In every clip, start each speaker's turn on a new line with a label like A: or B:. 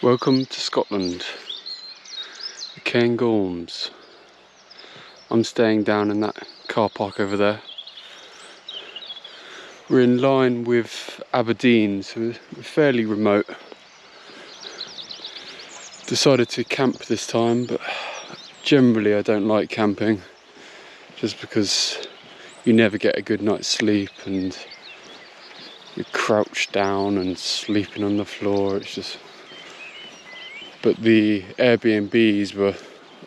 A: Welcome to Scotland, the Cairngorms. I'm staying down in that car park over there. We're in line with Aberdeen, so we're fairly remote. Decided to camp this time, but generally I don't like camping, just because you never get a good night's sleep and you're crouched down and sleeping on the floor. It's just... But the Airbnbs were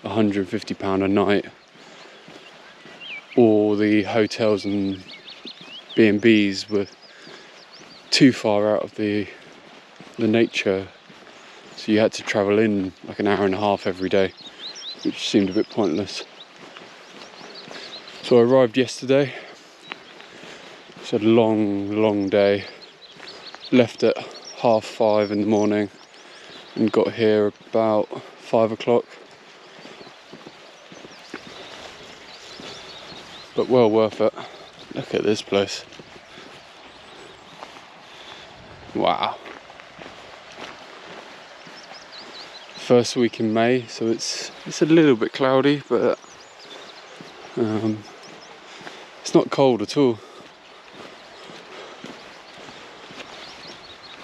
A: £150 a night, or the hotels and B&Bs were too far out of the nature, so you had to travel in like an hour and a half every day, which seemed a bit pointless. So I arrived yesterday. It's a long day. Left at 5:30 in the morning and got here about 5 o'clock. But well worth it. Look at this place. Wow. First week in May, so it's a little bit cloudy, but it's not cold at all.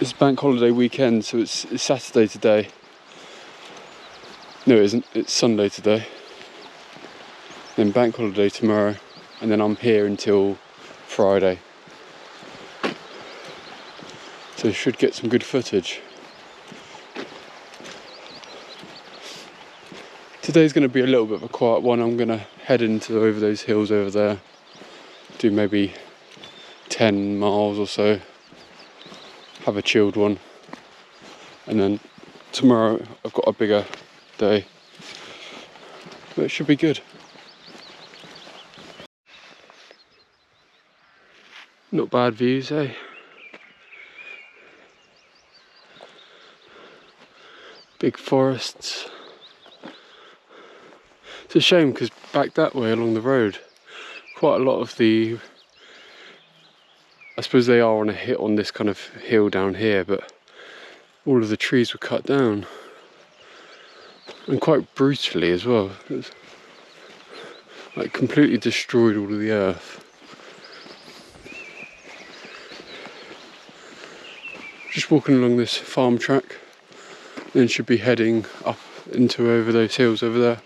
A: It's bank holiday weekend, so it's Saturday today. No, it isn't. It's Sunday today. Then bank holiday tomorrow, and then I'm here until Friday. So I should get some good footage. Today's going to be a little bit of a quiet one. I'm going to head over those hills over there, do maybe 10 miles or so, have a chilled one, and then tomorrow I've got a bigger day, but it should be good. Not bad views, eh? Big forests. It's a shame because back that way along the road, quite a lot of the, I suppose they are on this kind of hill down here, but all of the trees were cut down, and quite brutally as well. It was like completely destroyed all of the earth. Just walking along this farm track, then should be heading up into over those hills over there.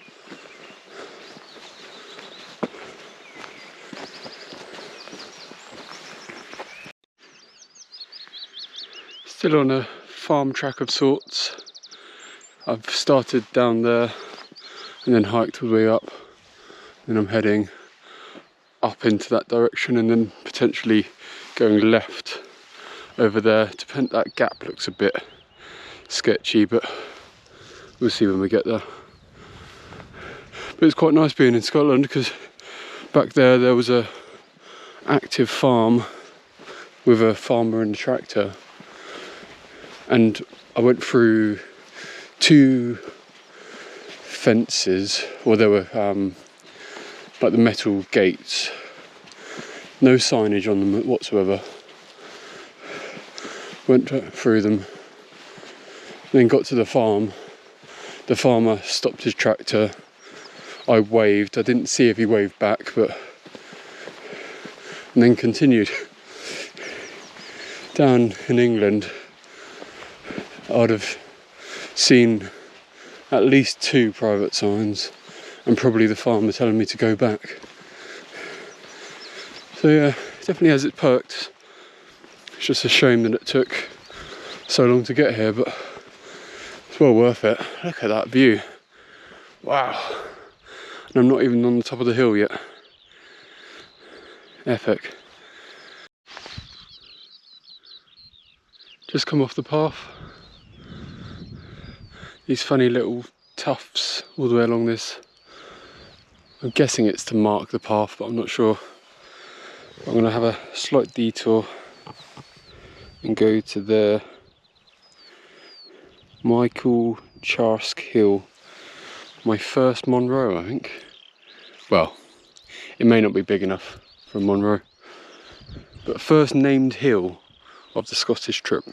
A: Still on a farm track of sorts. I've started down there and then hiked all the way up, and I'm heading up into that direction and then potentially going left over there. That gap looks a bit sketchy, but we'll see when we get there. But it's quite nice being in Scotland, because back there was a active farm with a farmer and a tractor, and I went through 2 fences, or there were like the metal gates, no signage on them whatsoever. Went through them, then got to the farm. The farmer stopped his tractor. I waved. I didn't see if he waved back, and then continued. Down in England, I'd have seen at least 2 private signs, and probably the farmer telling me to go back. So yeah, it definitely has its perks. It's just a shame that it took so long to get here, but it's well worth it. Look at that view. Wow. And I'm not even on the top of the hill yet. Epic. Just come off the path. These funny little tufts all the way along this. I'm guessing it's to mark the path, but I'm not sure. I'm going to have a slight detour and go to the Michael Charsk Hill. My first Monroe, I think. Well, it may not be big enough for Monroe, but first named hill of the Scottish trip.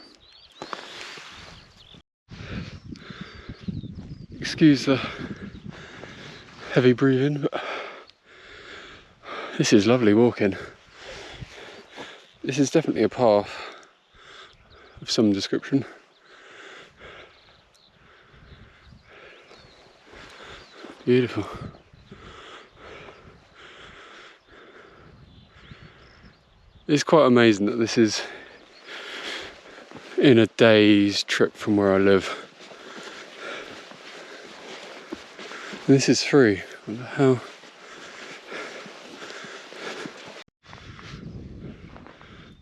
A: Excuse the heavy breathing, but this is lovely walking. This is definitely a path of some description. Beautiful. It's quite amazing that this is in a day's trip from where I live. And this is free. What the hell?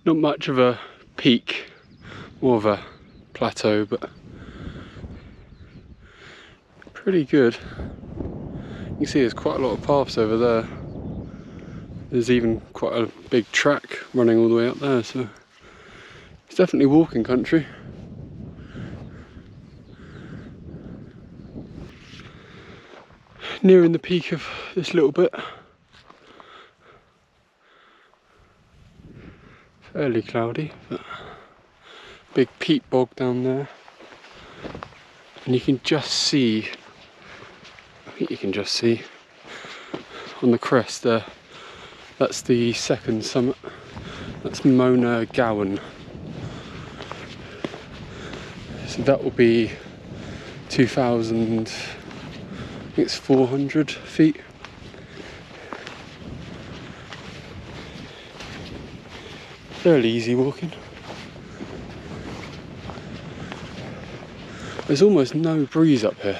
A: Not much of a peak, more of a plateau, but pretty good. You can see there's quite a lot of paths over there. There's even quite a big track running all the way up there, so it's definitely walking country. Nearing the peak of this little bit. Fairly cloudy, but big peat bog down there. And you can just see, I think you can just see on the crest there, that's the second summit. That's Mona Gowan. So that will be 2,000, I think it's 400 feet. Fairly easy walking. There's almost no breeze up here.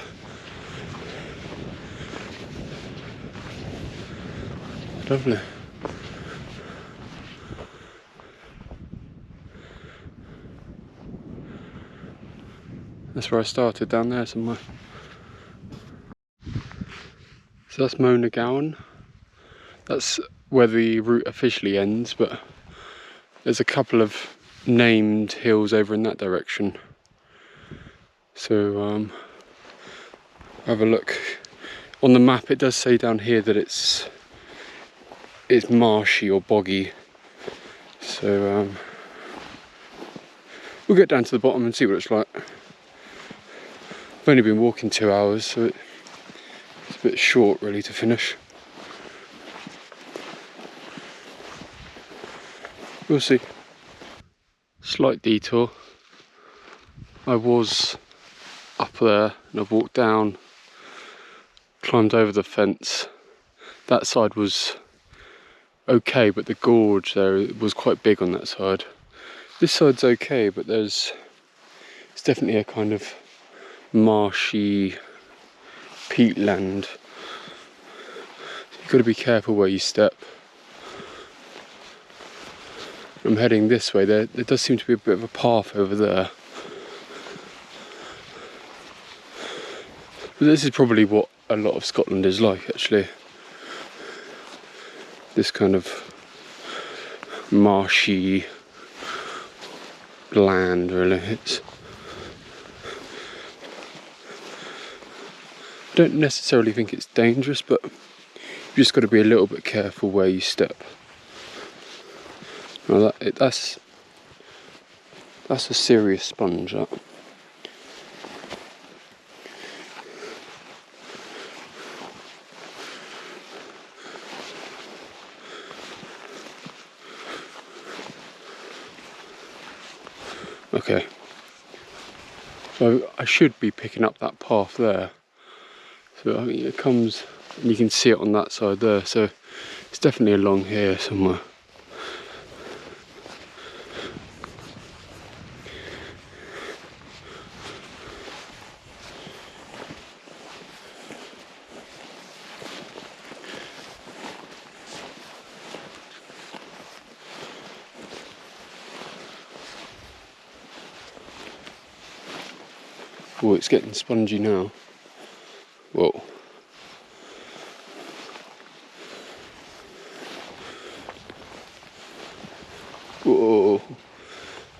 A: Lovely. That's where I started, down there somewhere. So that's Mona Gowan. That's where the route officially ends, but there's a couple of named hills over in that direction. So have a look. On the map it does say down here that it's marshy or boggy. So we'll get down to the bottom and see what it's like. I've only been walking 2 hours, so it's a bit short really to finish. We'll see. Slight detour. I was up there and I've walked down, climbed over the fence. That side was okay, but the gorge there was quite big on that side. This side's okay, but it's definitely a kind of marshy peatland. You've got to be careful where you step. I'm heading this way. There does seem to be a bit of a path over there. But this is probably what a lot of Scotland is like, actually. This kind of marshy land, really. I don't necessarily think it's dangerous, but you've just got to be a little bit careful where you step. Well, that's a serious sponge, that. Okay, so I should be picking up that path there. So I think it comes, and you can see it on that side there, so it's definitely along here somewhere. Oh, it's getting spongy now. Whoa. Whoa.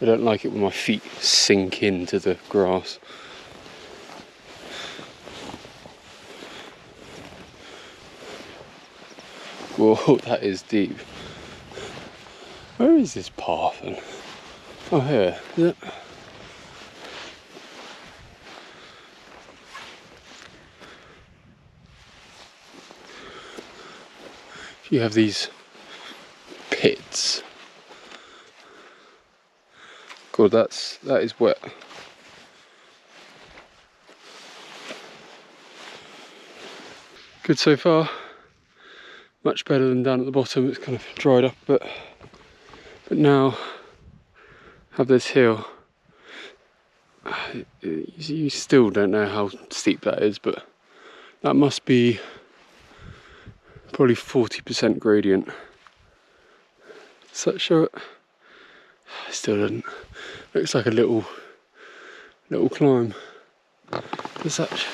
A: I don't like it when my feet sink into the grass. Whoa, that is deep. Where is this path then? Oh, here. Is it? you have these pits. God, that is wet. Good so far. Much better than down at the bottom. It's kind of dried up a bit. But now have this hill. You still don't know how steep that is, but that must be probably 40% gradient. Does that show it? It still doesn't. Looks like a little climb. Does that?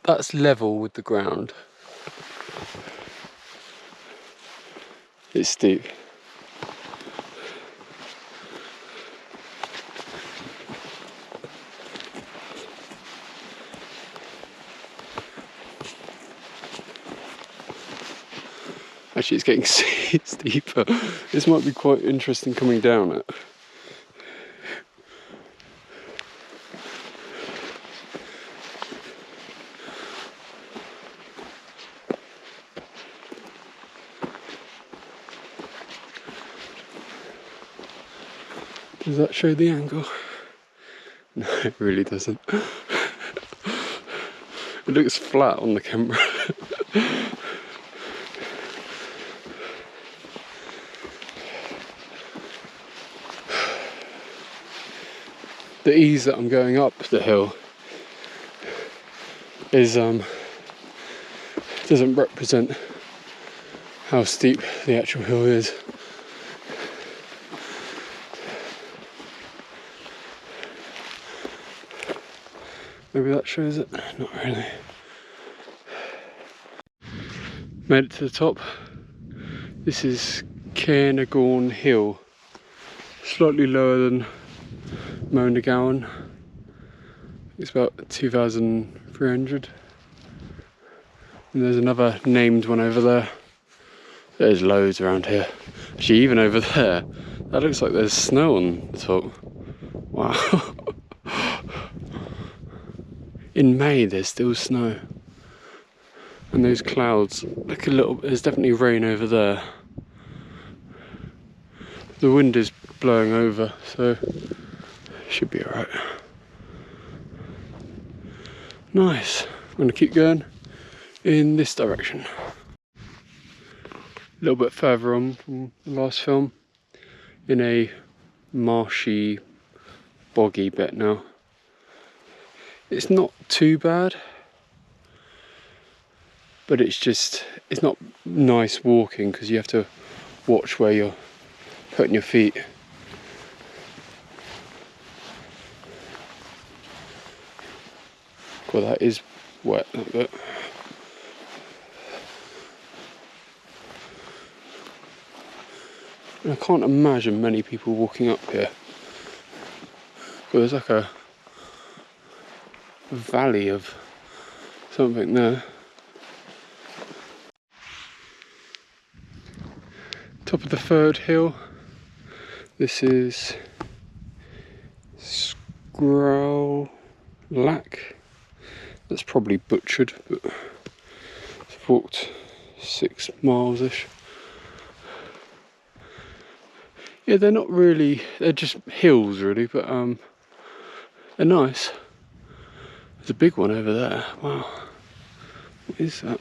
A: That's level with the ground. It's steep. Actually, it's getting steeper. This might be quite interesting coming down it. Does that show the angle? No, it really doesn't. It looks flat on the camera. The ease that I'm going up the hill is doesn't represent how steep the actual hill is. Maybe that shows it. Not really. Made it to the top. This is Cairngorms Hill. Slightly lower than Gowan. It's about 2,300. And there's another named one over there. There's loads around here. Actually, even over there, that looks like there's snow on the top. Wow. In May, there's still snow. And those clouds look a little, there's definitely rain over there. The wind is blowing over, so should be alright. Nice. I'm going to keep going in this direction. A little bit further on from the last film, in a marshy, boggy bit now. It's not too bad, but it's not nice walking because you have to watch where you're putting your feet. Well, that is wet, that bit. And I can't imagine many people walking up here. Well, there's like a valley of something there. Top of the third hill. This is Strathdon. That's probably butchered, but I've walked 6 miles-ish. Yeah, they're not really, they're just hills really, but they're nice. There's a big one over there. Wow. What is that?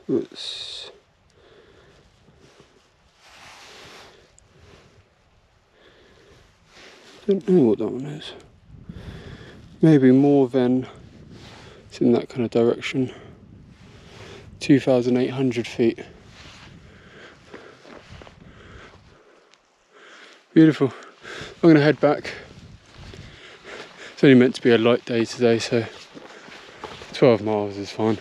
A: It's I don't know what that one is. Maybe more than it's in that kind of direction. 2,800 feet. Beautiful. I'm going to head back. It's only meant to be a light day today, so 12 miles is fine.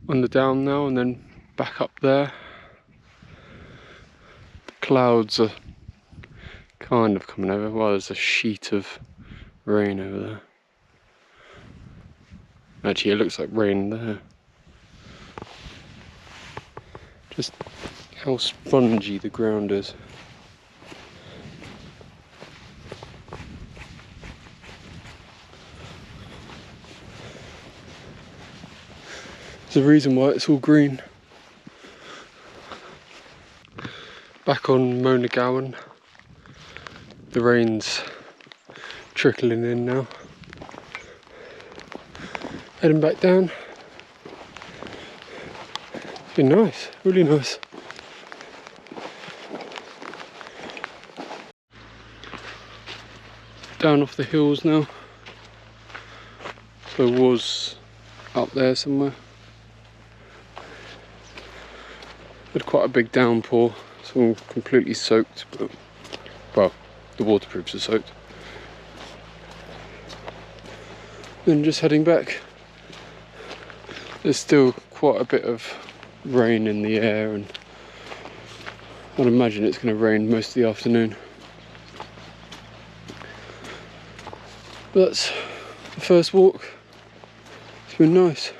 A: On the down now and then back up there. The clouds are kind of coming over. Well, there's a sheet of rain over there. Actually, it looks like rain there. Just how spongy the ground is. There's a reason why it's all green. Back on Mona Gowan. The rain's trickling in now. Heading back down. It's been nice, really nice. Down off the hills now. So it was up there somewhere. Had quite a big downpour, so I'm completely soaked, but well, the waterproofs are soaked. Then just heading back. There's still quite a bit of rain in the air, and I'd imagine it's going to rain most of the afternoon. But that's the first walk. It's been nice.